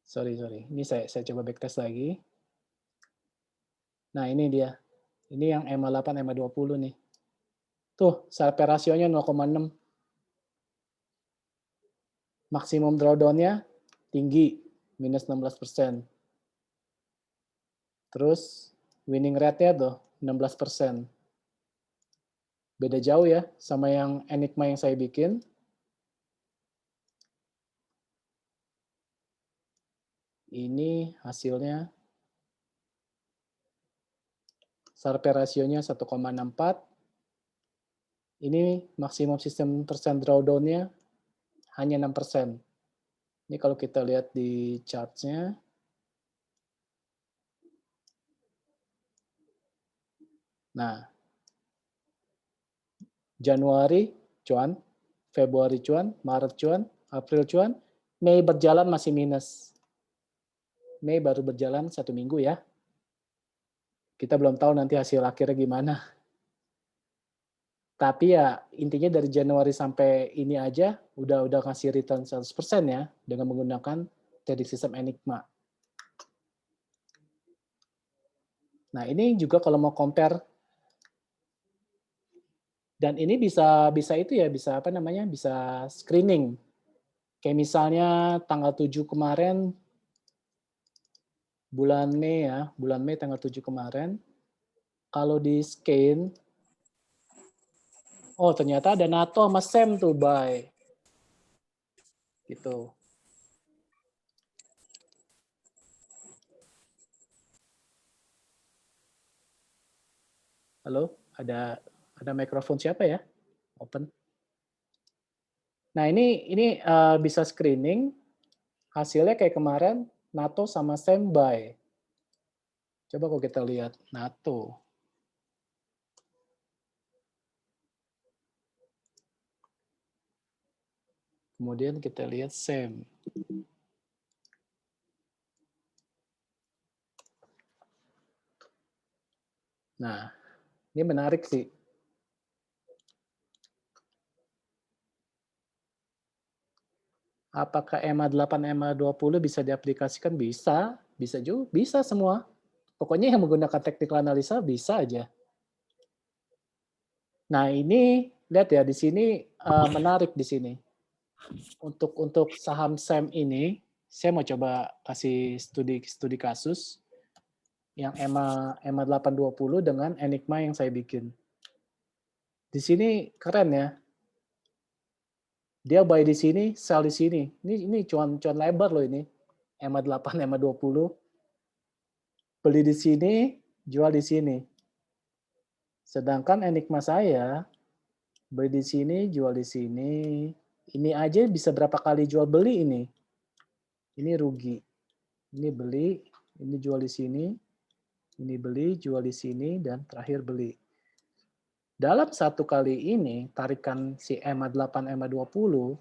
Sorry. Ini saya coba backtest lagi. Nah, ini dia. Ini yang EMA 8, EMA 20 nih. Tuh, Sharpe rasionya 0,6. Maksimum drawdown-nya tinggi, minus 16%. Terus winning rate-nya tuh 16%. Beda jauh ya sama yang Enigma yang saya bikin. Ini hasilnya Sharpe rasionya 1,64. Ini maksimum sistem persen drawdown-nya hanya 6%. Ini kalau kita lihat di chart-nya. Nah, Januari cuan, Februari cuan, Maret cuan, April cuan, Mei berjalan masih minus. Mei baru berjalan 1 minggu ya. Kita belum tahu nanti hasil akhirnya gimana. Tapi ya intinya dari Januari sampai ini aja udah ngasih return 100% ya dengan menggunakan trading system Enigma. Nah, ini juga kalau mau compare dan ini bisa itu ya, bisa apa namanya? Bisa screening. Kayak misalnya tanggal 7 kemarin bulan Mei ya, bulan Mei tanggal 7 kemarin kalau di scan oh ternyata ada NATO sama SEM tuh buy. Gitu. Halo, ada mikrofon siapa ya? Open. Nah, ini bisa screening, hasilnya kayak kemarin NATO sama SEM buy. Coba kalau kita lihat NATO. Kemudian kita lihat SEM. Nah, ini menarik sih. Apakah EMA 8, EMA 20 bisa diaplikasikan? Bisa, juga, bisa semua. Pokoknya yang menggunakan technical analisa bisa aja. Nah, ini lihat ya di sini menarik di sini. Untuk saham SEM ini, saya mau coba kasih studi kasus yang EMA 820 dengan Enigma yang saya bikin. Di sini keren ya. Dia buy di sini, sell di sini. Ini cuan lebar loh ini. EMA 8, EMA 20. Beli di sini, jual di sini. Sedangkan Enigma saya beli di sini, jual di sini. Ini aja bisa berapa kali jual beli ini. Ini rugi. Ini beli, ini jual di sini. Ini beli, jual di sini, dan terakhir beli. Dalam satu kali ini, tarikan si EMA 8, EMA 20,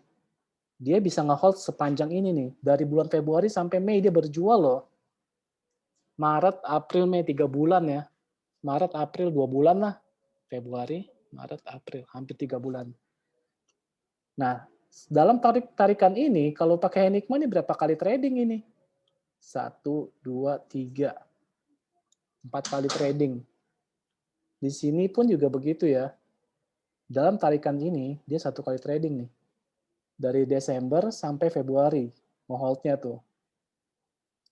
dia bisa nge-hold sepanjang ini nih. Dari bulan Februari sampai Mei dia berjual loh. Maret, April, Mei 3 bulan ya. Maret, April 2 bulan lah. Februari, Maret, April, hampir 3 bulan. Nah, dalam tarikan ini, kalau pakai Enigma ini berapa kali trading ini? 1, 2, 3. 4 kali trading. Di sini pun juga begitu ya. Dalam tarikan ini, dia 1 kali trading nih. Dari Desember sampai Februari. Nge-hold-nya tuh.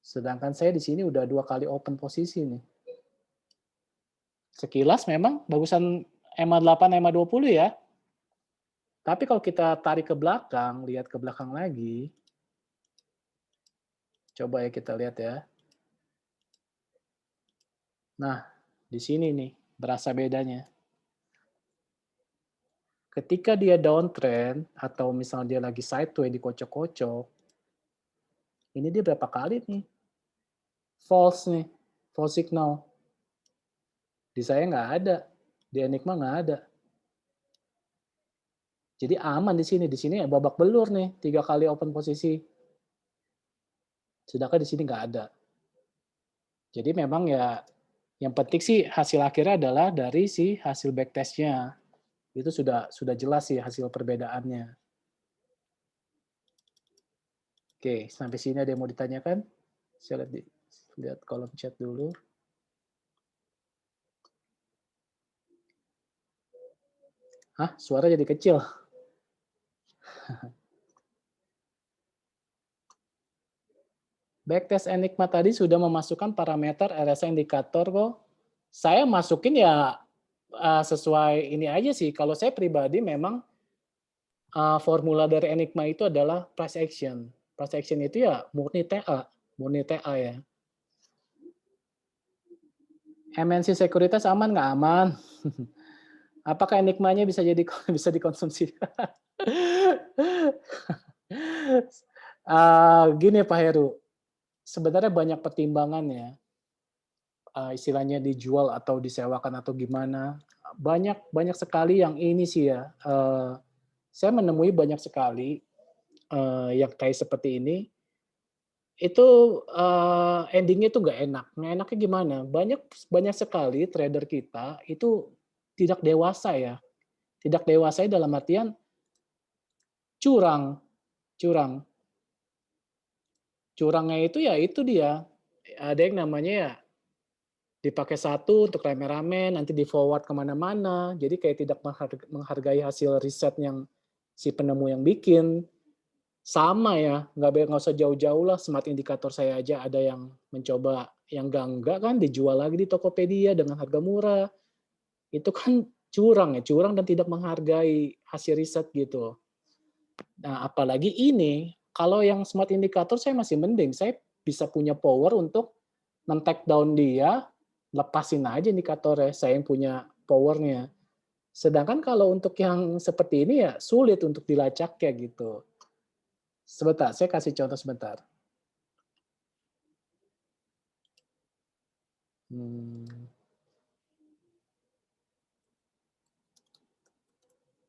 Sedangkan saya di sini udah 2 kali open posisi nih. Sekilas memang bagusan EMA 8, EMA 20 ya. Tapi kalau kita tarik ke belakang, lihat ke belakang lagi. Coba ya kita lihat ya. Nah, di sini nih, berasa bedanya. Ketika dia downtrend, atau misalnya dia lagi sideways dikocok-kocok, ini dia berapa kali nih? False nih, false signal. Di saya nggak ada, di Enigma nggak ada. Jadi aman di sini. Di sini ya babak belur nih, 3 kali open posisi. Sedangkan di sini nggak ada. Jadi memang ya yang penting sih hasil akhirnya adalah dari si hasil backtest-nya. Itu sudah jelas sih hasil perbedaannya. Oke, sampai sini ada yang mau ditanyakan? Saya lihat kolom chat dulu. Hah, suara jadi kecil. Backtest Enigma tadi sudah memasukkan parameter RSI indikator kok. Saya masukin ya sesuai ini aja sih. Kalau saya pribadi memang formula dari Enigma itu adalah price action. Price action itu ya murni TA ya. MNC sekuritas aman nggak aman? Apakah Enigmanya bisa bisa dikonsumsi? Gini Pak Heru, sebenarnya banyak pertimbangan ya. Istilahnya dijual atau disewakan atau gimana. Banyak sekali yang ini sih ya. Saya menemui banyak sekali yang kayak seperti ini. Itu endingnya itu nggak enak. Nggak enaknya gimana? Banyak sekali trader kita itu tidak dewasa ya. Tidak dewasa dalam artian curang, curang. Curangnya itu ya itu dia. Ada yang namanya ya dipakai satu untuk rame-rame, nanti di-forward kemana-mana. Jadi kayak tidak menghargai hasil riset yang si penemu yang bikin. Sama ya, nggak usah jauh-jauh lah, smart indikator saya aja ada yang mencoba yang enggak kan dijual lagi di Tokopedia dengan harga murah. Itu kan curang ya, curang dan tidak menghargai hasil riset gitu. Nah, apalagi ini, kalau yang smart indikator saya masih mending, saya bisa punya power untuk men-take down dia, lepasin aja indikatornya, saya yang punya powernya. Sedangkan kalau untuk yang seperti ini ya sulit untuk dilacak ya gitu. Sebentar, saya kasih contoh sebentar.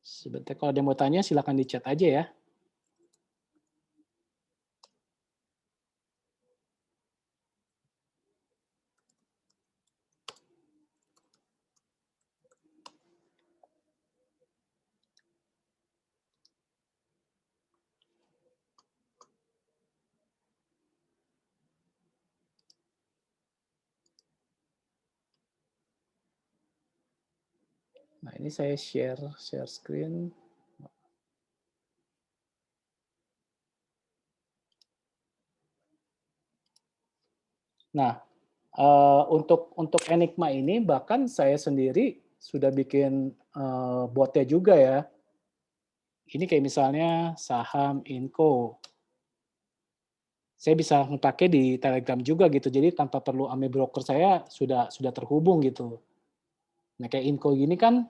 Sebentar, kalau ada yang mau tanya silakan di chat aja ya. Nah, ini saya share screen. Nah, untuk Enigma ini bahkan saya sendiri sudah bikin botnya juga ya. Ini kayak misalnya saham Inco. Saya bisa pakai di Telegram juga gitu. Jadi tanpa perlu ame broker saya sudah terhubung gitu. Nah, kayak Inco gini kan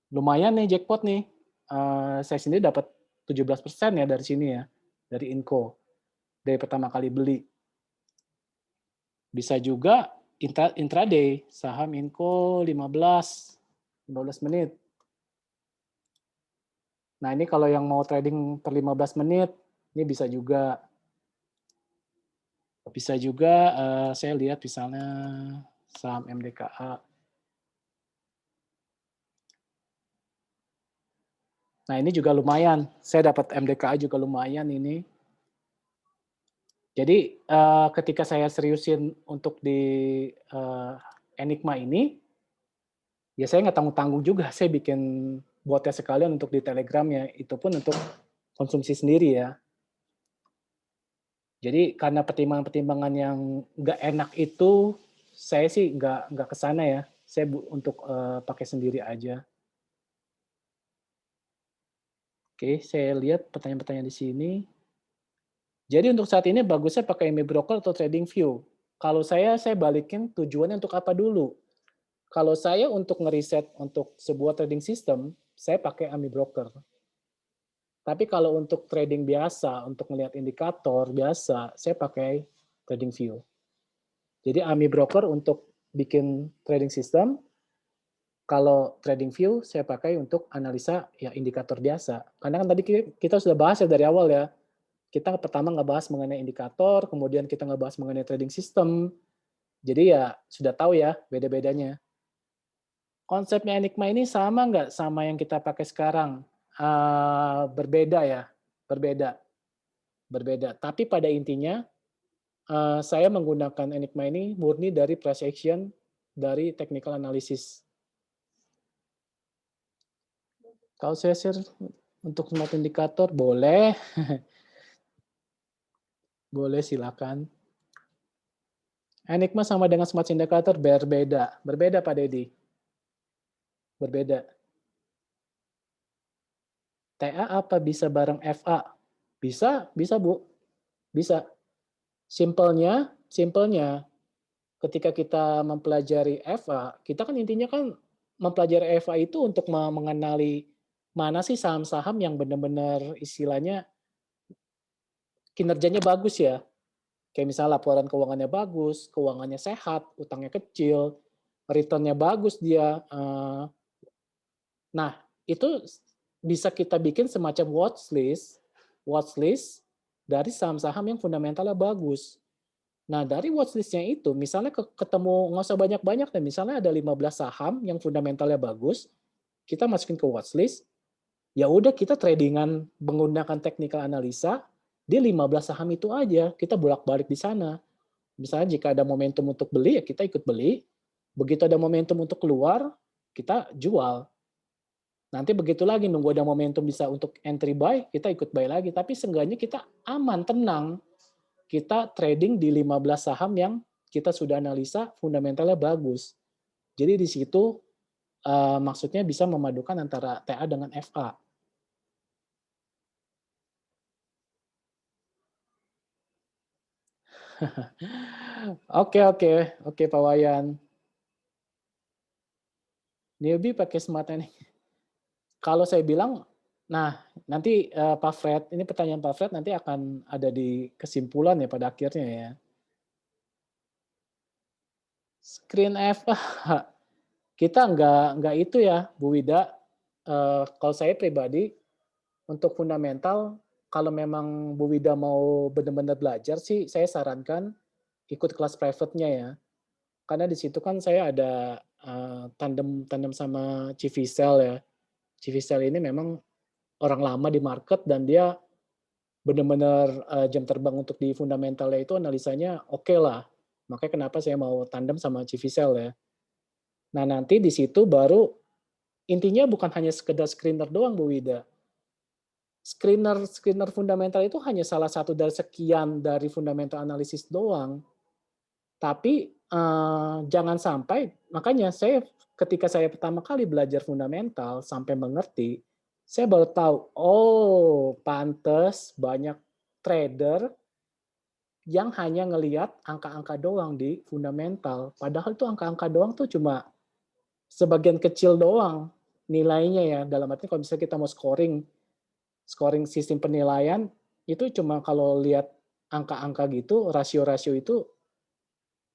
lumayan nih jackpot nih. Saya sendiri dapat 17% ya dari sini ya, dari Inco. Dari pertama kali beli. Bisa juga intraday, saham Inco 15 menit. Nah, ini kalau yang mau trading per 15 menit, ini bisa juga. Bisa juga saya lihat misalnya saham MDKA. Nah, ini juga lumayan. Saya dapat MDKA juga lumayan ini. Jadi ketika saya seriusin untuk di Enigma ini, ya saya nggak tanggung-tanggung juga. Saya bikin botnya sekalian untuk di Telegram ya. Itu pun untuk konsumsi sendiri ya. Jadi karena pertimbangan-pertimbangan yang nggak enak itu, saya sih nggak ke sana ya. Saya untuk pakai sendiri aja. Oke, saya lihat pertanyaan-pertanyaan di sini. Jadi untuk saat ini bagusnya pakai MA Broker atau TradingView. Kalau saya balikin tujuannya untuk apa dulu. Kalau saya untuk ngeriset untuk sebuah trading system, saya pakai AMI Broker. Tapi kalau untuk trading biasa, untuk melihat indikator biasa, saya pakai TradingView. Jadi AMI Broker untuk bikin trading system, Kalau TradingView saya pakai untuk analisa ya indikator biasa. Karena kan tadi kita sudah bahas ya dari awal ya. Kita pertama ngebahas mengenai indikator, kemudian kita ngebahas mengenai trading system. Jadi ya sudah tahu ya beda-bedanya. Konsepnya Enigma ini sama nggak sama yang kita pakai sekarang? Berbeda ya, berbeda, berbeda. Tapi pada intinya saya menggunakan Enigma ini murni dari price action dari technical analysis. Kalau saya share untuk smart indikator boleh, boleh silakan. Enigma sama dengan smart indikator berbeda, berbeda Pak Dedi, berbeda. TA apa bisa bareng FA? Bisa, bisa Bu, bisa. Simpelnya, ketika kita mempelajari FA, kita kan intinya kan mempelajari FA itu untuk mengenali mana sih saham-saham yang benar-benar istilahnya kinerjanya bagus ya. Kayak misalnya laporan keuangannya bagus, keuangannya sehat, utangnya kecil, return-nya bagus dia. Nah, itu bisa kita bikin semacam watchlist dari saham-saham yang fundamentalnya bagus. Nah, dari watchlist-nya itu, misalnya ketemu, nggak usah banyak-banyak, dan misalnya ada 15 saham yang fundamentalnya bagus, kita masukin ke watchlist, ya udah kita tradingan menggunakan technical analisa, di 15 saham itu aja, kita bolak-balik di sana. Misalnya jika ada momentum untuk beli, ya kita ikut beli. Begitu ada momentum untuk keluar, kita jual. Nanti begitu lagi, nunggu ada momentum bisa untuk entry buy, kita ikut buy lagi. Tapi seenggaknya kita aman, tenang. Kita trading di 15 saham yang kita sudah analisa fundamentalnya bagus. Jadi di situ maksudnya bisa memadukan antara TA dengan FA. Oke Pak Wayan. Newbie pakai smart ini. Kalau saya bilang, nah nanti Pak Fred, ini pertanyaan Pak Fred nanti akan ada di kesimpulan ya pada akhirnya ya. Screen FA, kita nggak itu ya, Bu Wida. Kalau saya pribadi, untuk fundamental, kalau memang Bu Wida mau benar-benar belajar sih, saya sarankan ikut kelas private-nya ya. Karena di situ kan saya ada tandem tandem sama Civisel ya. Civisel ini memang orang lama di market dan dia benar-benar jam terbang untuk di fundamentalnya itu analisanya oke lah. Makanya kenapa saya mau tandem sama Civisel ya. Nah nanti di situ baru intinya bukan hanya sekedar screener doang Bu Wida. Screener fundamental itu hanya salah satu dari sekian dari fundamental analisis doang. Tapi jangan sampai, makanya saya ketika saya pertama kali belajar fundamental sampai mengerti, saya baru tahu, oh pantes banyak trader yang hanya ngelihat angka-angka doang di fundamental. Padahal tuh angka-angka doang tuh cuma sebagian kecil doang nilainya ya. Dalam arti kalau misalnya kita mau scoring sistem penilaian, itu cuma kalau lihat angka-angka gitu, rasio-rasio itu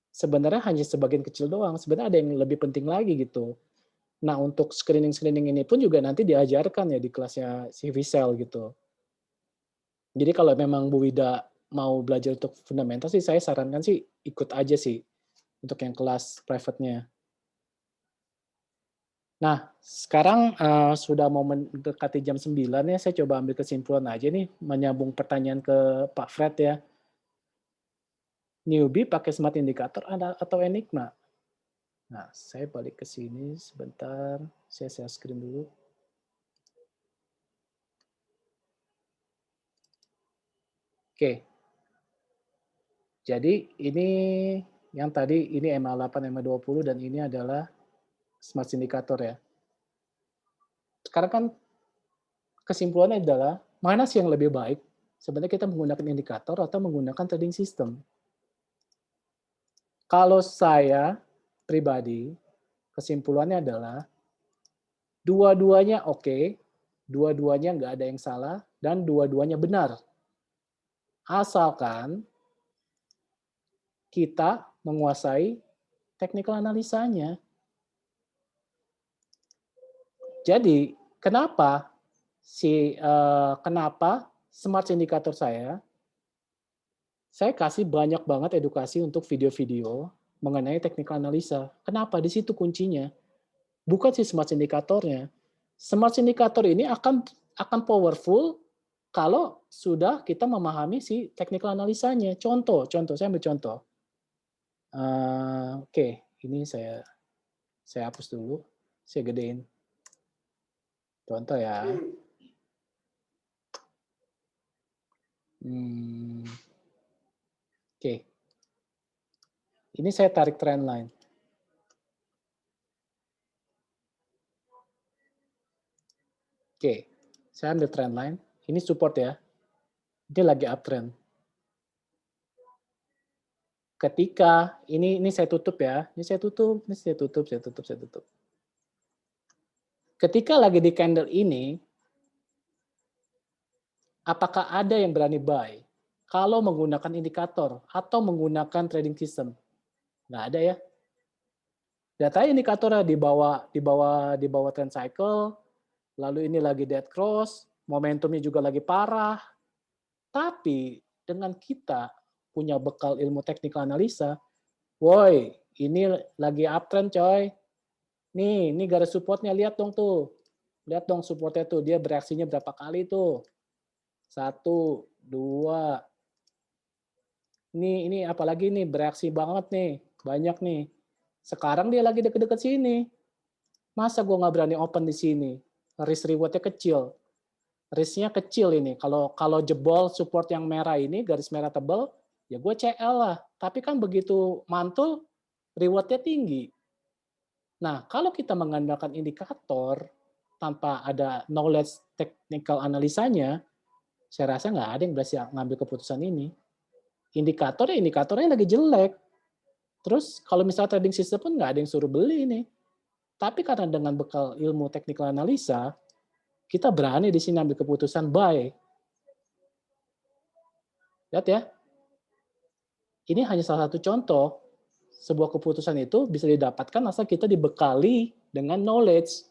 sebenarnya hanya sebagian kecil doang. Sebenarnya ada yang lebih penting lagi gitu. Nah, untuk screening-screening ini pun juga nanti diajarkan ya di kelasnya si Visel gitu. Jadi kalau memang Bu Wida mau belajar untuk fundamental sih, saya sarankan sih ikut aja sih untuk yang kelas private-nya. Nah, sekarang sudah mau mendekati jam 9 ya, saya coba ambil kesimpulan aja nih, menyambung pertanyaan ke Pak Fred ya. Newbie pakai smart indicator atau Enigma? Nah, saya balik ke sini sebentar, saya share screen dulu. Oke, jadi ini yang tadi ini MA8, MA20 dan ini adalah smart indicator ya. Sekarang kan kesimpulannya adalah mana sih yang lebih baik? Sebenarnya kita menggunakan indikator atau menggunakan trading system. Kalau saya pribadi, kesimpulannya adalah dua-duanya oke, dua-duanya nggak ada yang salah, dan dua-duanya benar. Asalkan kita menguasai technical analisanya. Jadi kenapa kenapa smart indikator saya kasih banyak banget edukasi untuk video-video mengenai technical analisa. Kenapa? Di situ kuncinya. Bukan si smart indikatornya. Smart indikator ini akan powerful kalau sudah kita memahami si technical analisanya. Contoh, saya ambil contoh. Oke, ini saya hapus dulu, saya gedein. Contoh ya. Oke. Ini saya tarik trend line. Oke, saya ambil trend line. Ini support ya. Dia lagi uptrend. Ketika ini saya tutup ya. Ini saya tutup. Ketika lagi di candle ini, apakah ada yang berani buy? Kalau menggunakan indikator atau menggunakan trading system? Nggak ada ya. Data indikatornya di bawah trend cycle, lalu ini lagi dead cross, momentumnya juga lagi parah. Tapi dengan kita punya bekal ilmu technical analisa, woi, ini lagi uptrend coy. Nih garis supportnya, lihat dong tuh. Lihat dong supportnya tuh, dia bereaksinya berapa kali tuh. 1, 2. Ini apalagi nih, bereaksi banget nih. Banyak nih. Sekarang dia lagi deket-deket sini. Masa gue nggak berani open di sini? Risk reward-nya kecil. Risk-nya kecil ini. Kalau jebol support yang merah ini, garis merah tebal, ya gue CL lah. Tapi kan begitu mantul, reward-nya tinggi. Nah, kalau kita mengandalkan indikator tanpa ada knowledge technical analisanya, saya rasa nggak ada yang berhasil ngambil keputusan ini. Indikatornya lagi jelek. Terus kalau misalnya trading system pun nggak ada yang suruh beli ini. Tapi karena dengan bekal ilmu technical analisa, kita berani di sini ambil keputusan buy. Lihat ya. Ini hanya salah satu contoh. Sebuah keputusan itu bisa didapatkan asal kita dibekali dengan knowledge.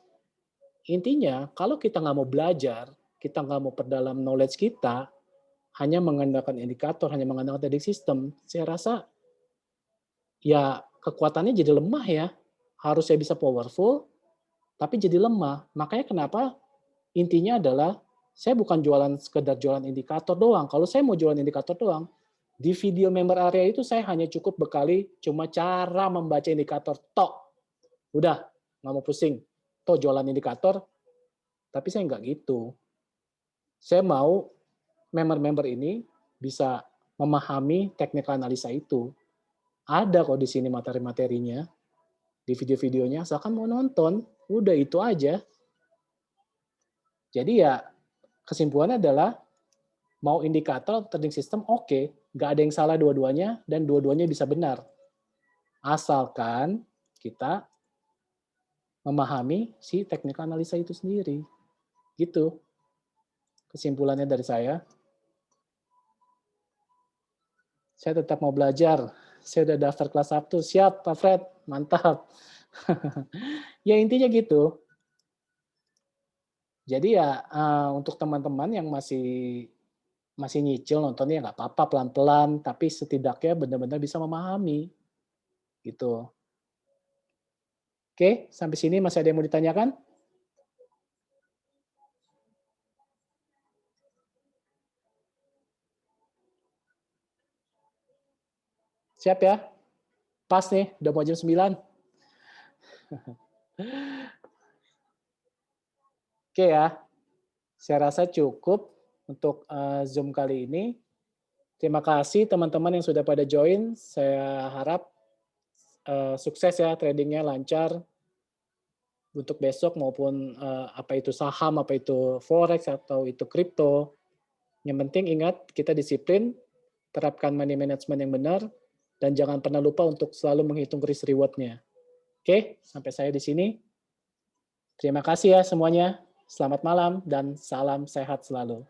Intinya, kalau kita nggak mau belajar, kita nggak mau perdalam knowledge kita, hanya mengandalkan indikator, hanya mengandalkan trading system, saya rasa ya kekuatannya jadi lemah ya. Harusnya bisa powerful, tapi jadi lemah. Makanya kenapa intinya adalah saya bukan sekedar jualan indikator doang. Kalau saya mau jualan indikator doang, di video member area itu saya hanya cukup bekali cuma cara membaca indikator tok. Udah, nggak mau pusing. Toh jualan indikator, tapi saya nggak gitu. Saya mau member-member ini bisa memahami teknik analisa itu. Ada kok di sini materi-materinya, di video-videonya, asalkan mau nonton, udah itu aja. Jadi ya kesimpulannya adalah mau indikator trading system oke, nggak ada yang salah dua-duanya dan dua-duanya bisa benar. Asalkan kita memahami si teknik analisa itu sendiri. Gitu. Kesimpulannya dari saya. Saya tetap mau belajar. Saya udah daftar kelas 1. Siap, Pak Fred. Mantap. Ya intinya gitu. Jadi ya untuk teman-teman yang masih nyicil nontonnya nggak apa-apa pelan-pelan, tapi setidaknya benar-benar bisa memahami. Gitu. Oke, sampai sini masih ada yang mau ditanyakan? Siap ya? Pas nih, udah mau jam 9. Oke ya, saya rasa cukup untuk Zoom kali ini. Terima kasih teman-teman yang sudah pada join. Saya harap sukses ya tradingnya lancar untuk besok maupun apa itu saham, apa itu forex atau itu kripto. Yang penting ingat kita disiplin, terapkan money management yang benar, dan jangan pernah lupa untuk selalu menghitung risk reward-nya. Oke, sampai saya di sini. Terima kasih ya semuanya. Selamat malam dan salam sehat selalu.